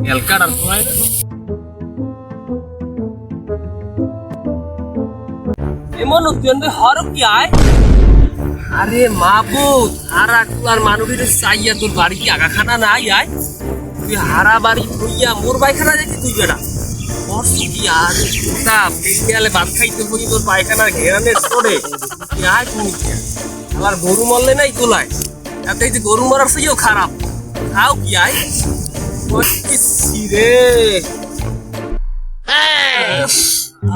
এলকাটার সময় এমন উদ্যন্তে হর কি আয় আরে মাবুদ হারা কুলার মানুষের চাইয়া তোর বাড়ি কি আগাখানা নাই আয় তুই হারা বাড়ি হইয়া মোর পায়খানা যাইতি তুই বেড়া কি আর তা পেটিয়ালে ভাত খাইতে হই তোর পায়খানার ঘেরানের সরে তুই আয় তুমি আমার গরু মরলে নাই তোলায় তাতে যে গরু মরার চেয়েও খারাপ খাও কি আয় রে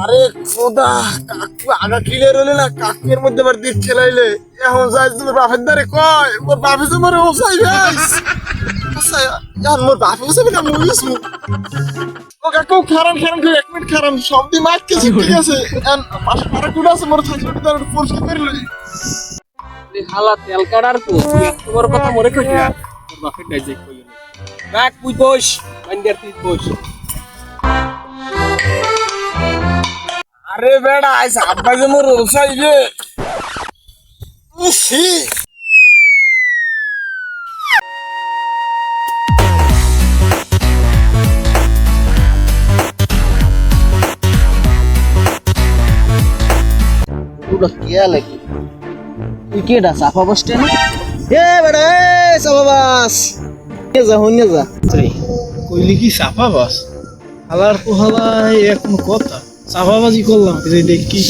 আরে খোদা কাকু আগা ক্লিয়ার হলে না কাকের মধ্যে আবার দিক খেলাইলে এখন যাই তোমার বাপের দ্বারে কয় মোর বাপে তো মরে ওসাই গাইস আচ্ছা ইয়ার মোর বাপে ওসাই না মুইস ও কাকু খারান খারান করে 1 মিনিট খারান সব দি মাইক কে ঠিক আছে এন্ড পাশে পারে কুড়া আছে মোর থাকি তার পরিষ্কার করে লই হালা তেল কাটার তো তুই এত বড় কথা মরে কইলি না তোর বাপের নাই যে কইলি রাখ তুই বস মাইন্ডার তুই বস আরে বেড়া আইস আব্বা যে মোর ওসাই রে উফি পুরো কেয়া লাগে তুই কেডা সাফা বাস স্ট্যান্ড এ বেড়া এ সাফা বাস কে যা হইনে যা কইলি কি সাফা বাস হালার পোহালা এখন কথা সাফাবাজি করলাম এই দেখি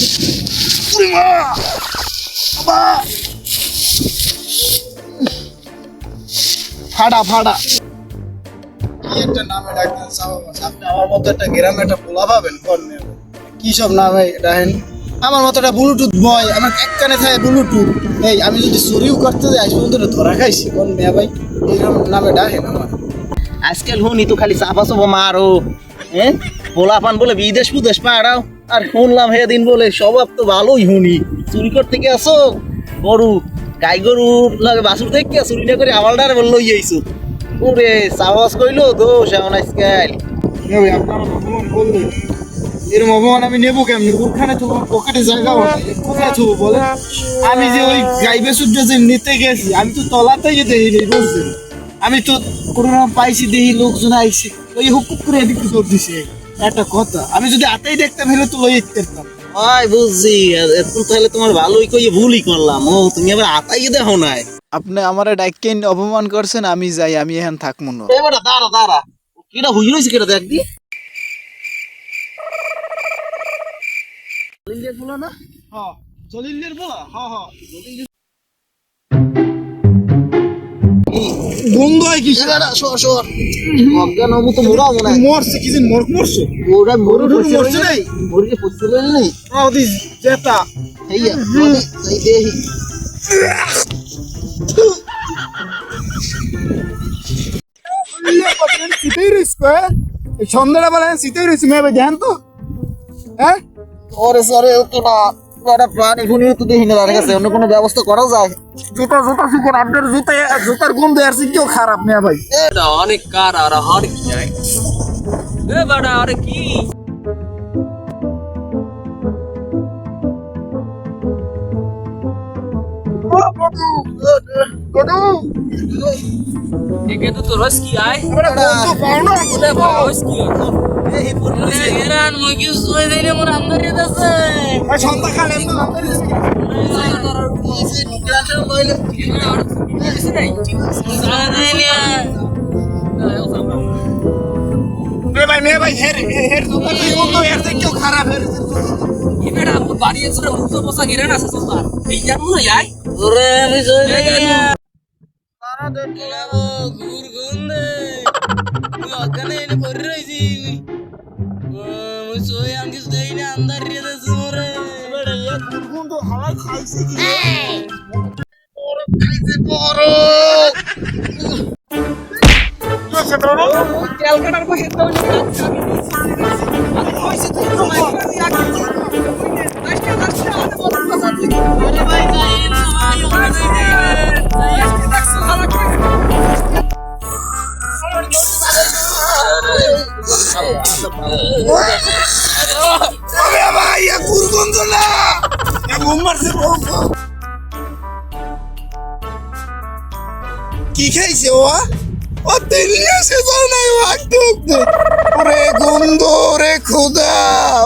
ফাড়া ফাড়া কি একটা নামে ডাকতেন সাফাবাজ আপনি আমার মতো একটা গ্রামে একটা পোলা পাবেন কোন কি সব নামে ডাকেন আমার মতো একটা ব্লুটুথ বয় আমার এক কানে থাকে ব্লুটুথ এই আমি যদি চুরিও করতে যাই আজ পর্যন্ত ধরা খাইছি কোন মেয়া ভাই এই নামে ডাকেন আমার আজকাল হুনি তো খালি চাপা চাপা মারো হ্যাঁ পোলাপান বলে বিদেশ বিদেশ পাড়াও আর শুনলাম হে দিন বলে স্বভাব তো ভালোই হুনি চুরি করতে গিয়ে আসো গরু গাই গরুর লাগে বাছুর থেকে চুরি না করে আমার ডারে বললো ইয়েছো ওরে সাহস কইলো দোষ এমন আজকাল আপনার অপমান করলেন এরকম অপমান আমি নেবো কেমনি ওখানে তো পকেটে জায়গা কোথায় থবো বলে আমি যে ওই গাইবে সূর্য যে নিতে গেছি আমি তো তলাতেই যেতে বুঝছেন আমি তো কোনো পাইছি দেখি লোকজন আইছে ওই হুকুক করে এদিকে জোর দিছে একটা কথা আমি যদি আতেই দেখতাম হলে তো লই যেতাম ওই বুঝছি এখন তাহলে তোমার ভালোই কইয়ে ভুলই করলাম ও তুমি আবার আতাই দেখো নাই আপনি আমারে ডাইকেন অপমান করছেন আমি যাই আমি এখন থাকমু না এবার দাঁড়া দাঁড়া কিটা হুই রইছে কিটা দেখ দি লিলিয়া বলো না হ্যাঁ জলিলের বলা হ্যাঁ হ্যাঁ গন্ধ হয় কি এবার সর সর অজ্ঞান হবো তো মোরা মনে হয় মরছে কি যেন মরছে ওরা মরে মরছে নাই মরে পড়তে নেই ওদি জেতা এই এই দেহি সিটেই রইস এই সন্ধ্যাটা বলে সিটেই রইস মেয়ে ভাই ধ্যান তো হ্যাঁ ওরে সরে তো না বড় প্রাণী গুনিও তো দেহি না তার কাছে অন্য কোনো ব্যবস্থা করা যায় জুতা জুতা শিখুন আপনার জুতার গন্ধ আর কেউ খারাপ মেয়ে ভাই এটা অনেক কার আর হর কি যায় এ বাড়া আরে কি একে তো তোর রস কি আয় ওরে বস কি এই পুরুষে এরান মই কি সই দেইলে মোর আন্দরে আছে সন্ধ্যা কালে মেয়ে ভাই হের জুতার গন্ধ এর থেকে কেউ খারাপ হের এবেড়া মোর বাড়ি আছে না মুতো বসা গেরান আছে তোর এই জানো না আয় ওরে আমি সই দেই না সারা দিন খেলাবো ঘুর গুন্দে তুই অজ্ঞানে এনে পড়ে রইছি মুই সই আমি কিছু দেই না আন্দার রে দেছে মোরে এবারে এক গন্ধ হাওয়ায় খাইছে কি বড় খাইছে বড় কি বড় তেল কাটার পাশে তো আমি কইছি তুই তো আরে ভাই যাই না ভাই ওরে ভাই এক গন্ধ না মারছে কি খাইছে ও ও দিল্লি সে যাও নাই ভাগতুক ওরে গন্ধ ওরে খোদা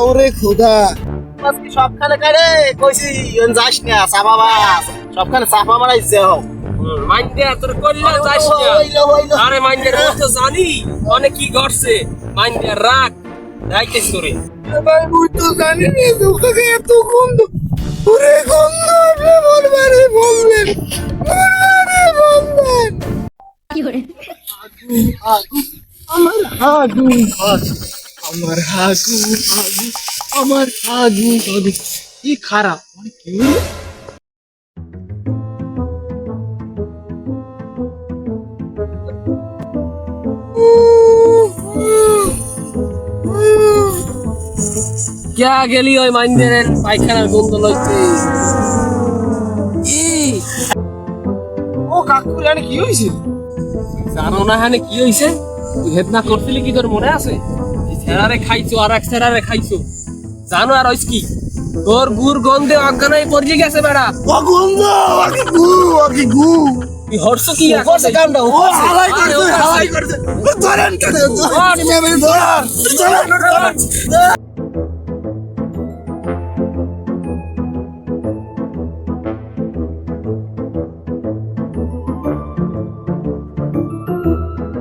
ওরে খোদা আজকে সবখানে কারে কইছি যাস না চাপা বাস সবখানে চাপা মারাইছ যাও মাইন্ডে তোর কইলা যাস না আরে মাইন্ডের কথা জানি অনেক কি ঘটছে মাইন্ডে রাখ রাইতেছ তোরে ভাই মুই তো জানি না তোকে এত গন্ধ ওরে গন্ধ বলবারে বললেন আমার হাগু আমার হাগু হাগু আমার হাগু হাগু কি খারাপ মানে কি হলো? क्या গেলি ওই মাইন্ডের পায়খানার গন্ধ লইতে ও কাকু জানি কি হইছে জানো না হানে কি হইছে তুই হেদনা করছিলি কি তোর মনে আছে এই ছেড়ারে খাইছো আর এক ছেড়ারে খাইছো জানো আর হইছ কি তোর গুড় গন্ধে অজ্ঞানায় পড়ে গেছে বেড়া ও গন্ধ আকি গু তুই হরছো কি করছে কামটা ও হালাই করছে হালাই করছে ধরেন কেন ধরেন ধরেন